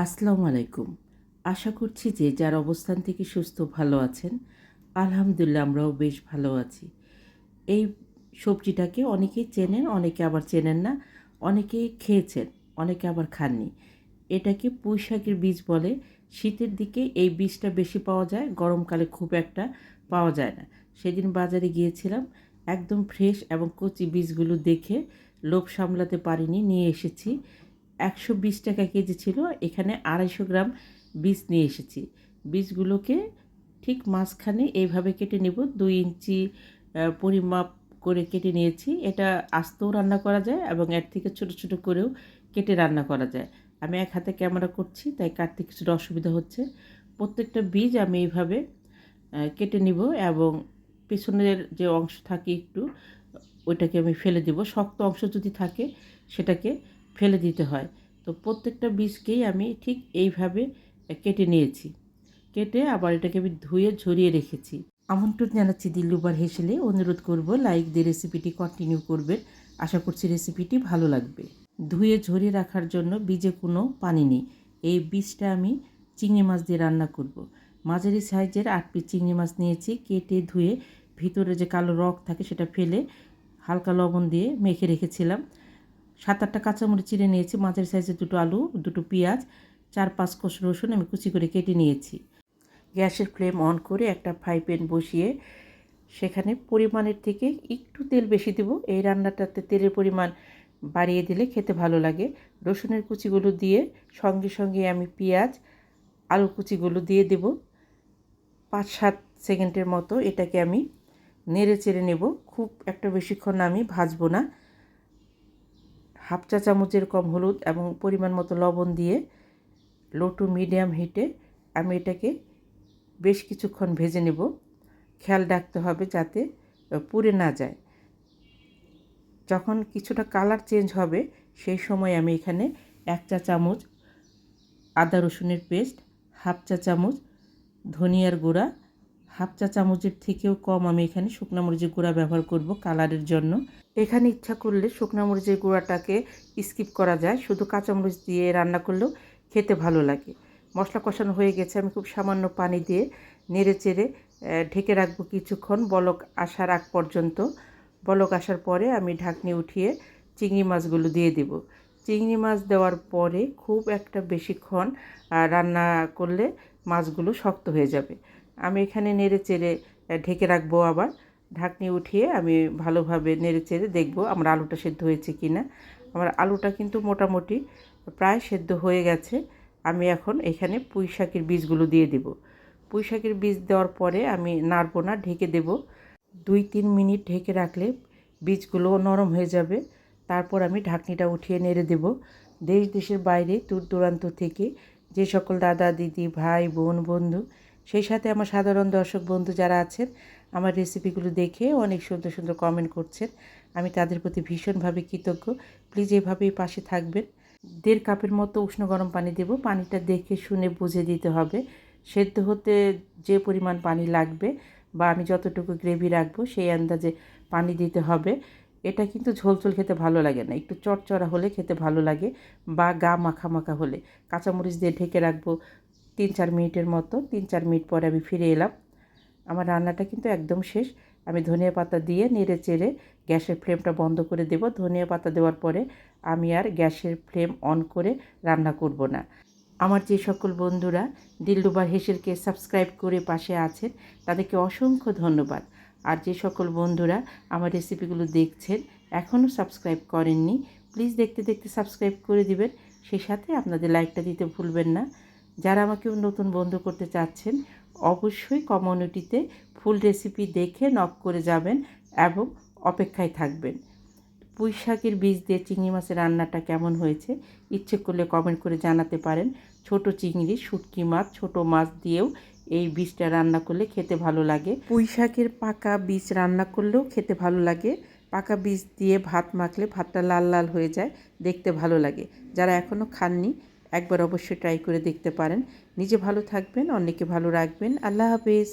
আসসালামু আলাইকুম। আশা করছি যে যার অবস্থান থেকে সুস্থ ভালো আছেন। আলহামদুলিল্লাহ আমরাও বেশ ভালো আছি। এই সবজিটাকে অনেকেই চেনেন, অনেকে আবার চেনেন না। অনেকেই খেয়েছেন, অনেকে আবার খাননি। এটাকে পুঁই শাকের বীজ বলে। শীতের দিকে এই বীজটা বেশি পাওয়া যায়, গরমকালে খুব একটা পাওয়া যায় না। সেদিন বাজারে গিয়েছিলাম, একদম ফ্রেশ এবং কচি বীজগুলো দেখে লোভ সামলাতে পারিনি, নিয়ে এসেছি। 120 টাকা কেজি ছিল, এখানে 250 গ্রাম বীজ নিয়ে এসেছি। বীজগুলোকে ঠিক মাঝখানে এইভাবে কেটে নেব, 2 ইঞ্চি পরিমাপ করে কেটে নিয়েছি। এটা আস্তেও রান্না করা যায় এবং এর থেকে ছোট ছোট করেও কেটে রান্না করা যায়। আমি এক হাতে ক্যামেরা করছি, তাই কাটতে কিছুটা অসুবিধা হচ্ছে। প্রত্যেকটা বীজ আমি এইভাবে কেটে নিব এবং পেছনের যে অংশ থাকে একটু, ওইটাকে আমি ফেলে দিব। শক্ত অংশ যদি থাকে সেটাকে ফেলে দিতে হয়। তো প্রত্যেকটা বীজকেই আমি ঠিক এইভাবে কেটে নিয়েছি। কেটে আবার এটাকে আমি ধুয়ে ঝরিয়ে রেখেছি। আমন্ত্রণ জানাচ্ছি দিলরুবার হেসেলে। অনুরোধ করব লাইক দিয়ে রেসিপিটি কন্টিনিউ করবেন। আশা করছি রেসিপিটি ভালো লাগবে। ধুয়ে ঝরিয়ে রাখার জন্য বীজে কোনো পানি নেই। এই বীজটা আমি চিংড়ি মাছ দিয়ে রান্না করব। মাঝারি সাইজের 8 পিস চিংড়ি মাছ নিয়েছি। কেটে ধুয়ে ভিতরে যে কালো রগ থাকে সেটা ফেলে হালকা লবণ দিয়ে মেখে রেখেছিলাম। 7-8টা কাঁচামরিচ চিড়ে নিয়েছি। মাঝারি সাইজের 2টো আলু, 2টো পেঁয়াজ, 4-5 কোষ রসুন আমি কুচি করে কেটে নিয়েছি। গ্যাসের ফ্লেম অন করে একটা ফ্রাই প্যান বসিয়ে সেখানে পরিমাণের থেকে একটু তেল বেশি দেব। এই রান্নাটাতে তেলের পরিমাণ বাড়িয়ে দিলে খেতে ভালো লাগে। রসুনের কুচিগুলো দিয়ে সঙ্গে সঙ্গে আমি পেঁয়াজ, আলু কুচিগুলো দিয়ে দেব। 5-7 সেকেন্ডের মতো এটাকে আমি নেড়ে চেড়ে নেব। খুব একটা বেশিক্ষণ আমি ভাজবো না। হাফ চা চামচের কম হলুদ এবং পরিমাণ মতো লবণ দিয়ে লো টু মিডিয়াম হিটে আমি এটাকে বেশ কিছুক্ষণ ভেজে নেব। খেয়াল রাখতে হবে যাতে পুড়ে না যায়। যখন কিছুটা কালার চেঞ্জ হবে সেই সময় আমি এখানে 1 চা চামচ আদা রসুনের পেস্ট, হাফ চা চামচ ধনিয়ার গুঁড়া, হাফ চা চামচের থেকেও কম আমি এখানে শুকনো মরিচের গুঁড়া ব্যবহার করব কালারের জন্য। এখানে ইচ্ছা করলে শুকনো মরিচের গুঁড়াটাকে স্কিপ করা যায়, শুধু কাঁচামরিচ দিয়ে রান্না করলেও খেতে ভালো লাগে। মশলা কষানো হয়ে গেছে, আমি খুব সামান্য পানি দিয়ে নেড়ে চেড়ে ঢেকে রাখবো কিছুক্ষণ, বলক আসার আগ পর্যন্ত। বলক আসার পরে আমি ঢাকনি উঠিয়ে চিংড়ি মাছগুলো দিয়ে দেব। চিংড়ি মাছ দেওয়ার পরে খুব একটা বেশিক্ষণ রান্না করলে মাছগুলো শক্ত হয়ে যাবে। আমি এখানে নেড়ে চেড়ে ঢেকে রাখবো। আবার ঢাকনি উঠিয়ে আমি ভালোভাবে নেড়ে চেড়ে দেখবো আমার আলুটা সেদ্ধ হয়েছে কি না। আমার আলুটা কিন্তু মোটামুটি প্রায় সেদ্ধ হয়ে গেছে। আমি এখন এখানে পুঁই শাকের বীজগুলো দিয়ে দেব। পুঁই শাকের বীজ দেওয়ার পরে আমি নাড়বো না, ঢেকে দেব। 2-3 মিনিট ঢেকে রাখলে বীজগুলো নরম হয়ে যাবে। তারপর আমি ঢাকনিটা উঠিয়ে নেড়ে দেব। দেশ দেশের বাইরে দূর দূরান্ত থেকে যে সকল দাদা দিদি ভাই বোন বন্ধু, সেই সাথে আমার সাধারণ দর্শক বন্ধু যারা আছেন, আমার রেসিপিগুলো দেখে অনেক সুন্দর সুন্দর কমেন্ট করছেন, আমি তাদের প্রতি ভীষণভাবে কৃতজ্ঞ। প্লিজ এভাবেই পাশে থাকবেন। 1.5 কাপের মতো উষ্ণ গরম পানি দেব। পানিটা দেখে শুনে বুঝে দিতে হবে। সেদ্ধ হতে যে পরিমাণ পানি লাগবে বা আমি যতটুকু গ্রেভি রাখবো সেই আন্দাজে পানি দিতে হবে। এটা কিন্তু ঝোল ঝোল খেতে ভালো লাগে না, একটু চড়চড়া হলে খেতে ভালো লাগে বা গা মাখা মাখা হলে। কাঁচামরিচ দিয়ে ঢেকে রাখবো 3-4 মিনিটের মতো। 3-4 মিনিট পরে আমি ফিরে এলাম। আমার রান্নাটা কিন্তু একদম শেষ। আমি ধনিয়া পাতা দিয়ে নেড়ে চেড়ে গ্যাসের ফ্লেমটা বন্ধ করে দেব। ধনিয়া পাতা দেওয়ার পরে আমি আর গ্যাসের ফ্লেম অন করে রান্না করব না। আমার যে সকল বন্ধুরা দিলরুবার হেসেলকে সাবস্ক্রাইব করে পাশে আছেন তাদেরকে অসংখ্য ধন্যবাদ। আর যে সকল বন্ধুরা আমার রেসিপিগুলো দেখছেন এখনও সাবস্ক্রাইব করেননি, প্লিজ দেখতে দেখতে সাবস্ক্রাইব করে দিবেন। সেই সাথে আপনাদের লাইকটা দিতে ভুলবেন না। যারা আমাকে নতুন বন্ধু করতে চাচ্ছেন অবশ্যই কমিউনিটিতে ফুল রেসিপি দেখে নক করে যাবেন এবং অপেক্ষায় থাকবেন। পুঁই শাকের বীজ দিয়ে চিংড়ি মাছের রান্নাটা কেমন হয়েছে ইচ্ছে করলে কমেন্ট করে জানাতে পারেন। ছোট চিংড়ি, শুটকি মাছ, ছোট মাছ দিয়েও এই বীজটা রান্না করলে খেতে ভালো লাগে। পুঁই শাকের পাকা বীজ রান্না করলেও খেতে ভালো লাগে। পাকা বীজ দিয়ে ভাত মাখলে ভাতটা লাল লাল হয়ে যায়, দেখতে ভালো লাগে। যারা এখনও খাননি একবার অবশ্যই ট্রাই করে দেখতে পারেন। নিজে ভালো থাকবেন, অন্যকে ভালো রাখবেন। আল্লাহ হাফেজ।